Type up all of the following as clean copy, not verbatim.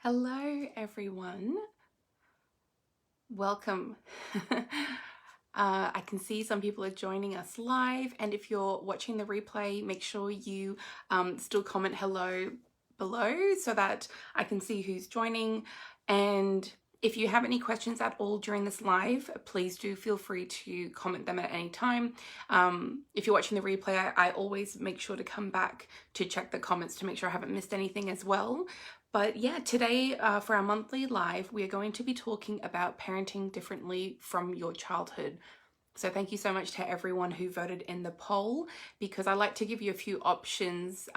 Hello, everyone. Welcome. I can see some people are joining us live, and if you're watching the replay, make sure you still comment hello below so that I can see who's joining. And if you have any questions at all during this live, please do feel free to comment them at any time. If you're watching the replay, I always make sure to come back to check the comments to make sure I haven't missed anything as well. But yeah, today for our monthly live, we are going to be talking about parenting differently from your childhood. So thank you so much to everyone who voted in the poll, because I like to give you a few options,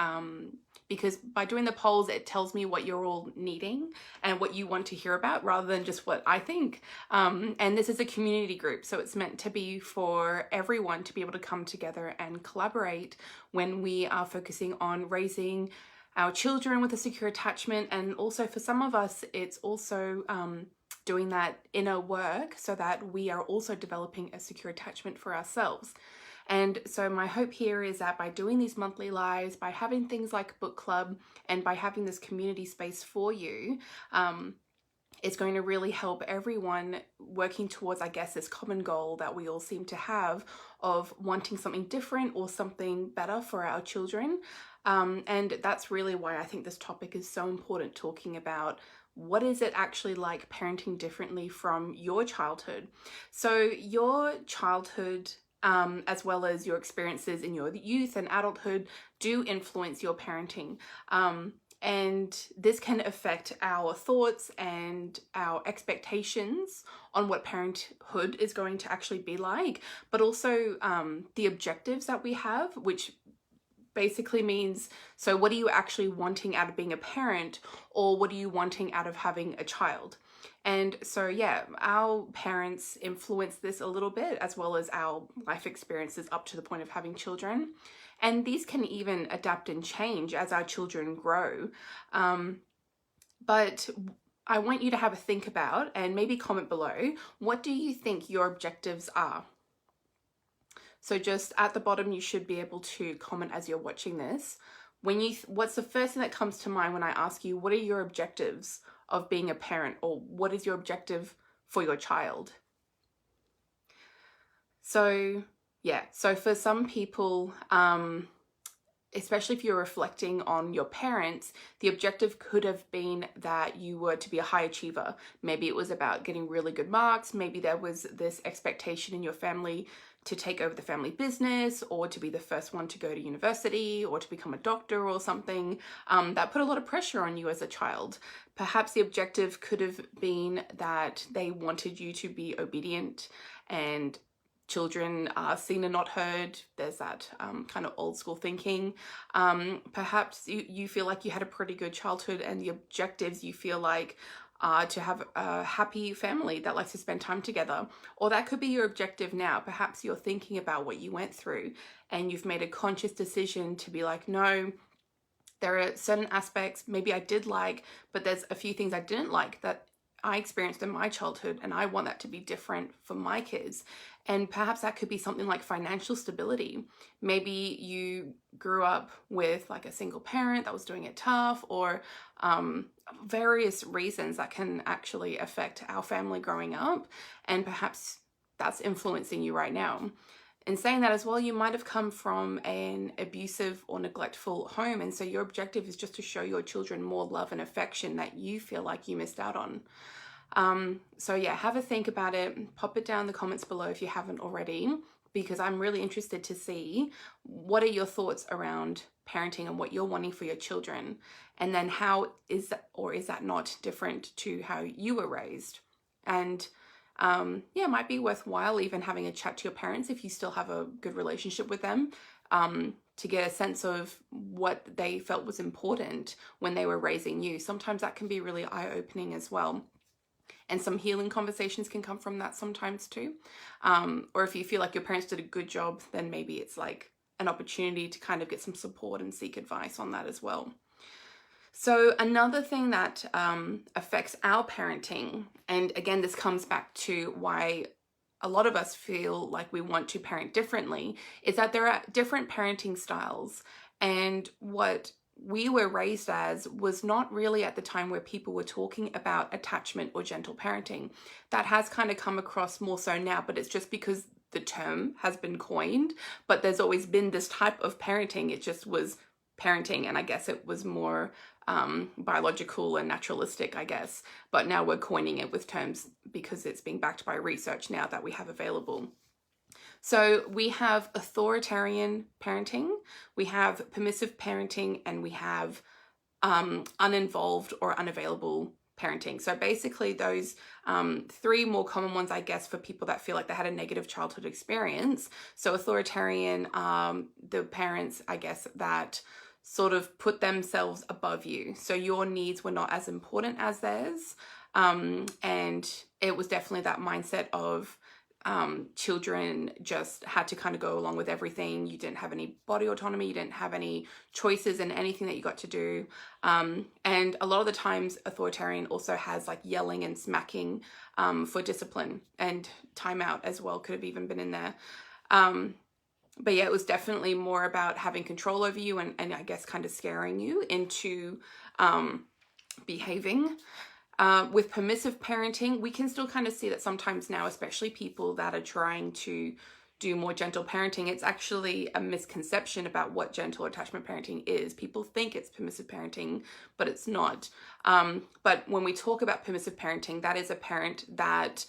because by doing the polls, it tells me what you're all needing and what you want to hear about rather than just what I think. And this is a community group, so it's meant to be for everyone to be able to come together and collaborate when we are focusing on raising our children with a secure attachment. And also for some of us, it's also doing that inner work so that we are also developing a secure attachment for ourselves. And so my hope here is that by doing these monthly lives, by having things like book club, and by having this community space for you, it's going to really help everyone working towards, I guess, this common goal that we all seem to have of wanting something different or something better for our children. And that's really why I think this topic is so important, talking about what is it actually like parenting differently from your childhood. So your childhood, as well as your experiences in your youth and adulthood, do influence your parenting. And this can affect our thoughts and our expectations on what parenthood is going to actually be like, but also the objectives that we have, which basically means, so what are you actually wanting out of being a parent, or what are you wanting out of having a child? And so yeah, our parents influence this a little bit, as well as our life experiences up to the point of having children. And these can even adapt and change as our children grow. But I want you to have a think about, and maybe comment below, what do you think your objectives are? So just at the bottom, you should be able to comment as you're watching this. What's the first thing that comes to mind when I ask you, what are your objectives of being a parent, or what is your objective for your child? So yeah, so for some people, especially if you're reflecting on your parents, the objective could have been that you were to be a high achiever. Maybe it was about getting really good marks. Maybe there was this expectation in your family to take over the family business, or to be the first one to go to university, or to become a doctor or something. That put a lot of pressure on you as a child. Perhaps the objective could have been that they wanted you to be obedient, and children are seen and not heard. There's that kind of old school thinking. Perhaps you feel like you had a pretty good childhood, and the objectives you feel like to have a happy family that likes to spend time together. Or that could be your objective now. Perhaps you're thinking about what you went through, and you've made a conscious decision to be like, no, there are certain aspects maybe I did like, but there's a few things I didn't like that I experienced in my childhood, and I want that to be different for my kids. And perhaps that could be something like financial stability. Maybe you grew up with like a single parent that was doing it tough, or various reasons that can actually affect our family growing up, and perhaps that's influencing you right now. In saying that as well, you might have come from an abusive or neglectful home, and so your objective is just to show your children more love and affection that you feel like you missed out on. So yeah, have a think about it. Pop it down in the comments below if you haven't already, because I'm really interested to see what are your thoughts around parenting and what you're wanting for your children, and then how is that, or is that not different to how you were raised? And yeah, it might be worthwhile even having a chat to your parents if you still have a good relationship with them, to get a sense of what they felt was important when they were raising you. Sometimes that can be really eye-opening as well. And some healing conversations can come from that sometimes too. Or if you feel like your parents did a good job, then maybe it's like an opportunity to kind of get some support and seek advice on that as well. So another thing that affects our parenting, and again, this comes back to why a lot of us feel like we want to parent differently, is that there are different parenting styles. And what we were raised as was not really at the time where people were talking about attachment or gentle parenting. That has kind of come across more so now, but it's just because the term has been coined, but there's always been this type of parenting. It just was parenting, and I guess it was more biological and naturalistic, I guess. But now we're coining it with terms because it's being backed by research now that we have available. So we have authoritarian parenting, we have permissive parenting, and we have uninvolved or unavailable parenting. So basically those three more common ones, I guess, for people that feel like they had a negative childhood experience. So authoritarian, the parents, I guess, that sort of put themselves above you. So your needs were not as important as theirs. And it was definitely that mindset of children just had to kind of go along with everything. You didn't have any body autonomy. You didn't have any choices in anything that you got to do. And a lot of the times authoritarian also has like yelling and smacking for discipline, and timeout as well could have even been in there. But yeah, it was definitely more about having control over you and I guess kind of scaring you into behaving. With permissive parenting, we can still kind of see that sometimes now, especially people that are trying to do more gentle parenting, it's actually a misconception about what gentle attachment parenting is. People think it's permissive parenting, but it's not. But when we talk about permissive parenting, that is a parent that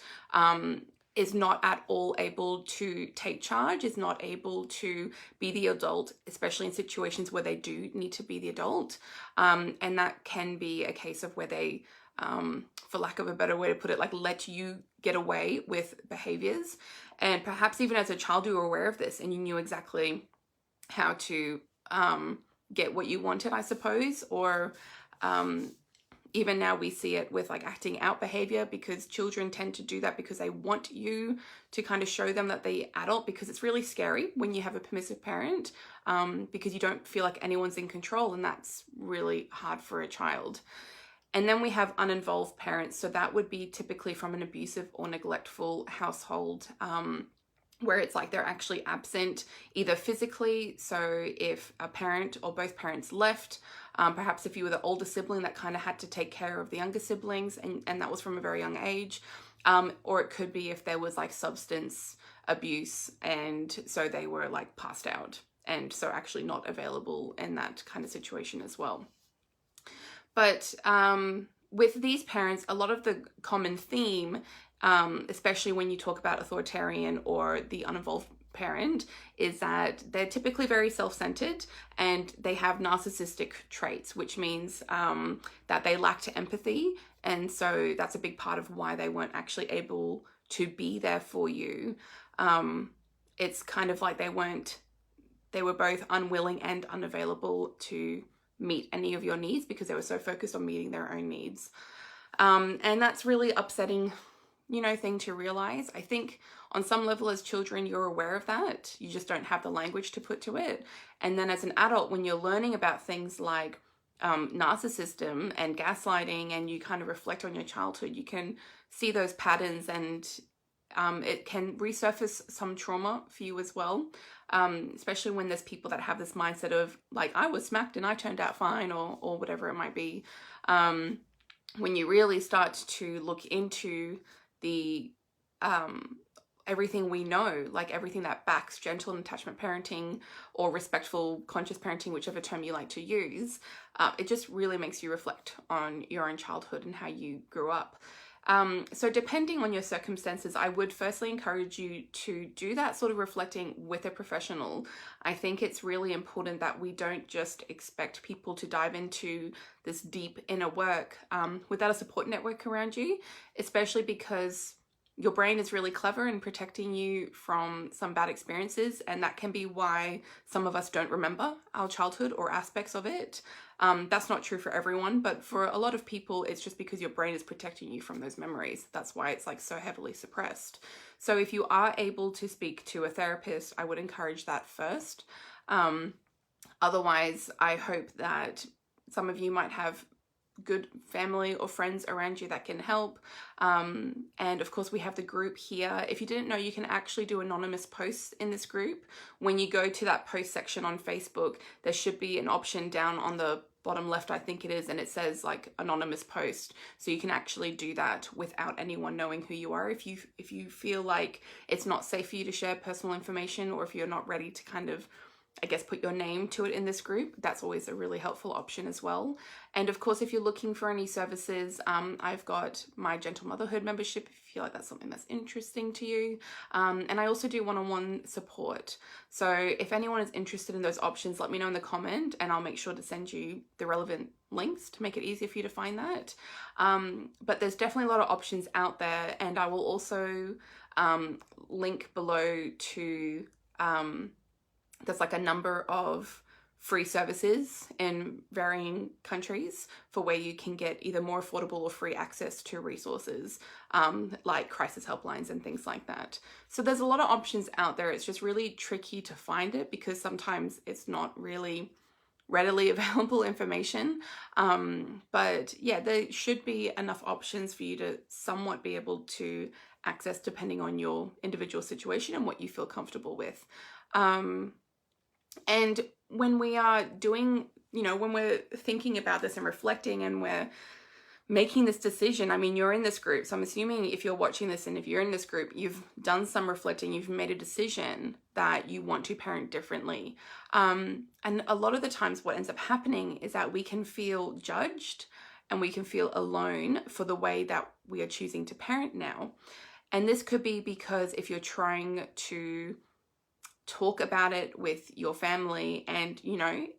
is not at all able to take charge, is not able to be the adult, especially in situations where they do need to be the adult. And that can be a case of where they, for lack of a better way to put it, like let you get away with behaviors. And perhaps even as a child, you were aware of this and you knew exactly how to get what you wanted, I suppose. Or even now we see it with like acting out behavior, because children tend to do that because they want you to kind of show them that they're adult, because it's really scary when you have a permissive parent, because you don't feel like anyone's in control, and that's really hard for a child. And then we have uninvolved parents. So that would be typically from an abusive or neglectful household, where it's like they're actually absent either physically. So if a parent or both parents left, perhaps if you were the older sibling that kind of had to take care of the younger siblings, and that was from a very young age, or it could be if there was like substance abuse, and so they were like passed out, and so actually not available in that kind of situation as well. But with these parents, a lot of the common theme, especially when you talk about authoritarian or the uninvolved parent, is that they're typically very self-centered and they have narcissistic traits, which means that they lacked empathy. And so that's a big part of why they weren't actually able to be there for you. It's kind of like they were both unwilling and unavailable to meet any of your needs because they were so focused on meeting their own needs. And that's really upsetting, thing to realize. I think on some level as children, you're aware of that. You just don't have the language to put to it. And then as an adult, when you're learning about things like narcissism and gaslighting, and you kind of reflect on your childhood, you can see those patterns, and it can resurface some trauma for you as well. Especially when there's people that have this mindset of like, I was smacked and I turned out fine, or whatever it might be. When you really start to look into the everything we know, like everything that backs gentle and attachment parenting or respectful conscious parenting, whichever term you like to use, it just really makes you reflect on your own childhood and how you grew up. So depending on your circumstances, I would firstly encourage you to do that sort of reflecting with a professional. I think it's really important that we don't just expect people to dive into this deep inner work without a support network around you, especially because your brain is really clever in protecting you from some bad experiences, and that can be why some of us don't remember our childhood or aspects of it. That's not true for everyone, but for a lot of people, it's just because your brain is protecting you from those memories. That's why it's like so heavily suppressed. So if you are able to speak to a therapist, I would encourage that first. Otherwise, I hope that some of you might have good family or friends around you that can help. And of course we have the group here. If you didn't know, you can actually do anonymous posts in this group. When you go to that post section on Facebook, there should be an option down on the bottom left, I think it is, and it says like anonymous post. So you can actually do that without anyone knowing who you are. If you feel like it's not safe for you to share personal information, or if you're not ready to kind of, I guess, put your name to it in this group, that's always a really helpful option as well. And of course, if you're looking for any services, I've got my Gentle Motherhood membership if you feel like that's something that's interesting to you. And I also do one-on-one support. So if anyone is interested in those options, let me know in the comment and I'll make sure to send you the relevant links to make it easier for you to find that. But there's definitely a lot of options out there, and I will also link below to there's like a number of free services in varying countries for where you can get either more affordable or free access to resources, like crisis helplines and things like that. So there's a lot of options out there. It's just really tricky to find it because sometimes it's not really readily available information. But yeah, there should be enough options for you to somewhat be able to access depending on your individual situation and what you feel comfortable with. And when we are doing, when we're thinking about this and reflecting and we're making this decision, I mean, you're in this group. So I'm assuming if you're watching this and if you're in this group, you've done some reflecting, you've made a decision that you want to parent differently. And a lot of the times what ends up happening is that we can feel judged and we can feel alone for the way that we are choosing to parent now. And this could be because if you're trying to talk about it with your family and,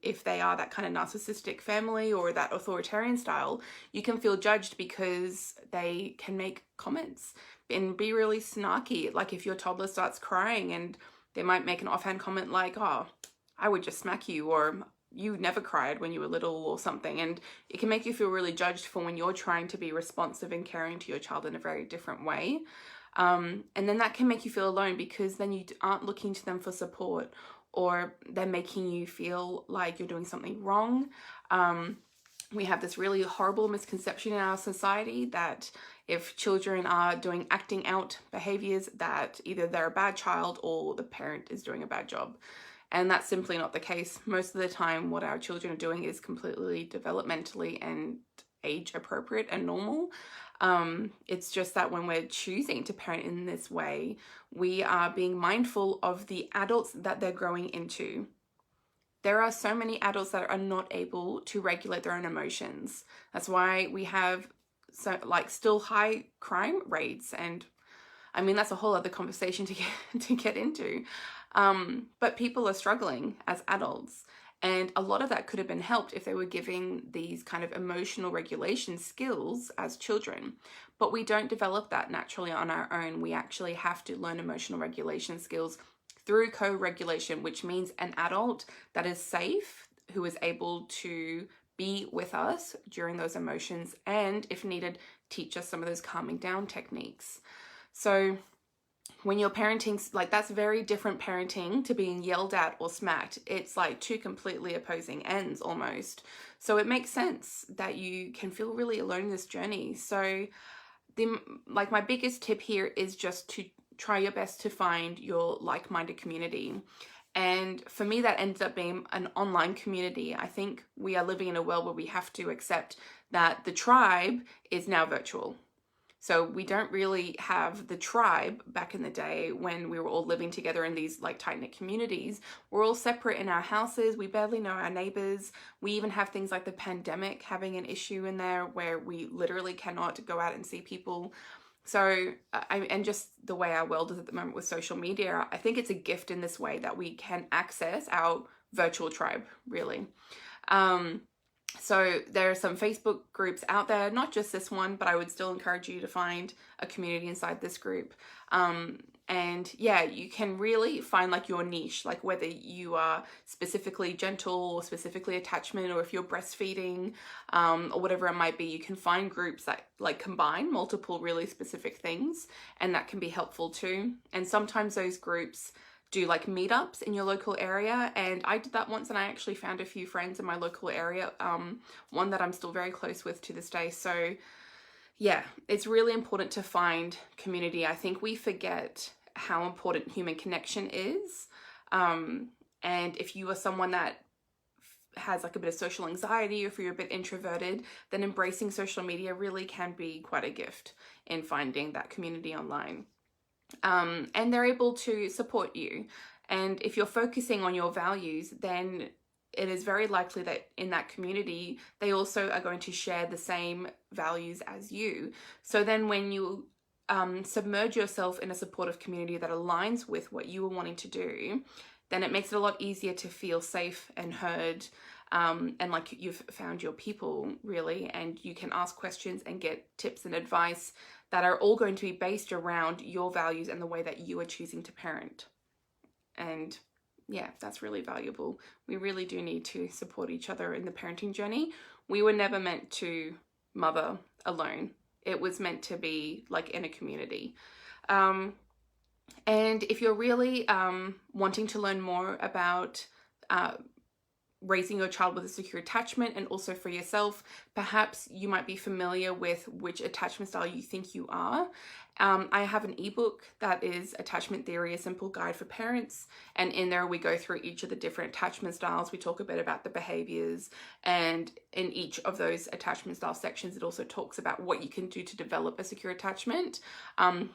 if they are that kind of narcissistic family or that authoritarian style, you can feel judged because they can make comments and be really snarky. Like if your toddler starts crying and they might make an offhand comment like, oh, I would just smack you, or you never cried when you were little or something. And it can make you feel really judged for when you're trying to be responsive and caring to your child in a very different way. And then that can make you feel alone because then you aren't looking to them for support, or they're making you feel like you're doing something wrong. We have this really horrible misconception in our society that if children are acting out behaviors, that either they're a bad child or the parent is doing a bad job. And that's simply not the case. Most of the time, what our children are doing is completely developmentally and age appropriate and normal. It's just that when we're choosing to parent in this way, we are being mindful of the adults that they're growing into. There are so many adults that are not able to regulate their own emotions. That's why we have still high crime rates. And I mean, that's a whole other conversation to get into. But people are struggling as adults. And a lot of that could have been helped if they were giving these kind of emotional regulation skills as children. But we don't develop that naturally on our own. We actually have to learn emotional regulation skills through co-regulation, which means an adult that is safe, who is able to be with us during those emotions, and if needed, teach us some of those calming down techniques. So when you're parenting, that's very different parenting to being yelled at or smacked. It's like two completely opposing ends almost. So it makes sense that you can feel really alone in this journey. So my biggest tip here is just to try your best to find your like-minded community. And for me, that ended up being an online community. I think we are living in a world where we have to accept that the tribe is now virtual. So we don't really have the tribe back in the day when we were all living together in these tight-knit communities. We're all separate in our houses. We barely know our neighbors. We even have things like the pandemic having an issue in there where we literally cannot go out and see people. So, and just the way our world is at the moment with social media, I think it's a gift in this way that we can access our virtual tribe, really. So there are some Facebook groups out there, not just this one, but I would still encourage you to find a community inside this group. And yeah, you can really find your niche, whether you are specifically gentle or specifically attachment, or if you're breastfeeding, or whatever it might be. You can find groups that combine multiple really specific things, and that can be helpful too. And sometimes those groups do like meetups in your local area, and I did that once, and I actually found a few friends in my local area, one that I'm still very close with to this day. So yeah, it's really important to find community. I think we forget how important human connection is, and if you are someone that has like a bit of social anxiety, or if you're a bit introverted, then embracing social media really can be quite a gift in finding that community online. And they're able to support you. And if you're focusing on your values, then it is very likely that in that community, they also are going to share the same values as you. So then when you submerge yourself in a supportive community that aligns with what you are wanting to do, then it makes it a lot easier to feel safe and heard, and like you've found your people, really, and you can ask questions and get tips and advice that are all going to be based around your values and the way that you are choosing to parent. And yeah, that's really valuable. We really do need to support each other in the parenting journey. We were never meant to mother alone. It was meant to be like in a community. And if you're really wanting to learn more about raising your child with a secure attachment, and also for yourself, perhaps you might be familiar with which attachment style you think you are. I have an ebook that is Attachment Theory, a Simple Guide for Parents, and in there we go through each of the different attachment styles. We talk a bit about the behaviors, and in each of those attachment style sections it also talks about what you can do to develop a secure attachment.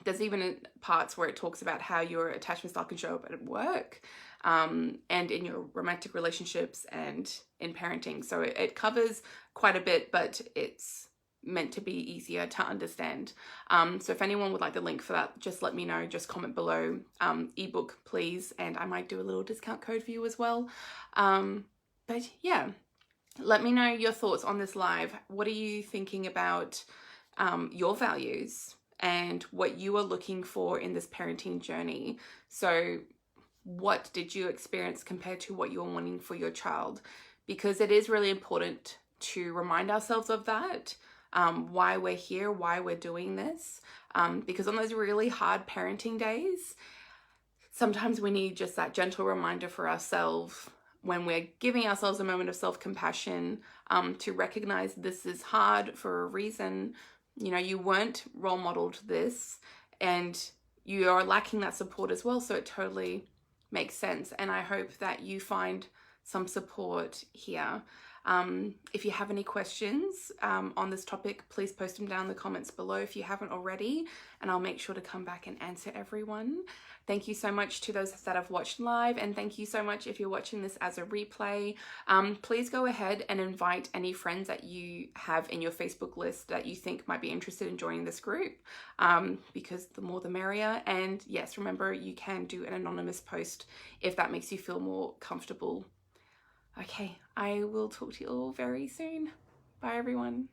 There's even parts where it talks about how your attachment style can show up at work, and in your romantic relationships and in parenting. So it covers quite a bit, but it's meant to be easier to understand. So if anyone would like the link for that, just let me know, just comment below, ebook please, and I might do a little discount code for you as well. But yeah, let me know your thoughts on this live. What are you thinking about your values and what you are looking for in this parenting journey? So what did you experience compared to what you're wanting for your child? Because it is really important to remind ourselves of that, why we're here, why we're doing this. Because on those really hard parenting days, sometimes we need just that gentle reminder for ourselves, when we're giving ourselves a moment of self-compassion, to recognize this is hard for a reason. You know, you weren't role modeled this, and you are lacking that support as well. So it totally makes sense. And I hope that you find some support here. If you have any questions on this topic, please post them down in the comments below if you haven't already, and I'll make sure to come back and answer everyone. Thank you so much to those that have watched live, and thank you so much if you're watching this as a replay. Please go ahead and invite any friends that you have in your Facebook list that you think might be interested in joining this group, because the more the merrier. And yes, remember, you can do an anonymous post if that makes you feel more comfortable. Okay, I will talk to you all very soon. Bye, everyone.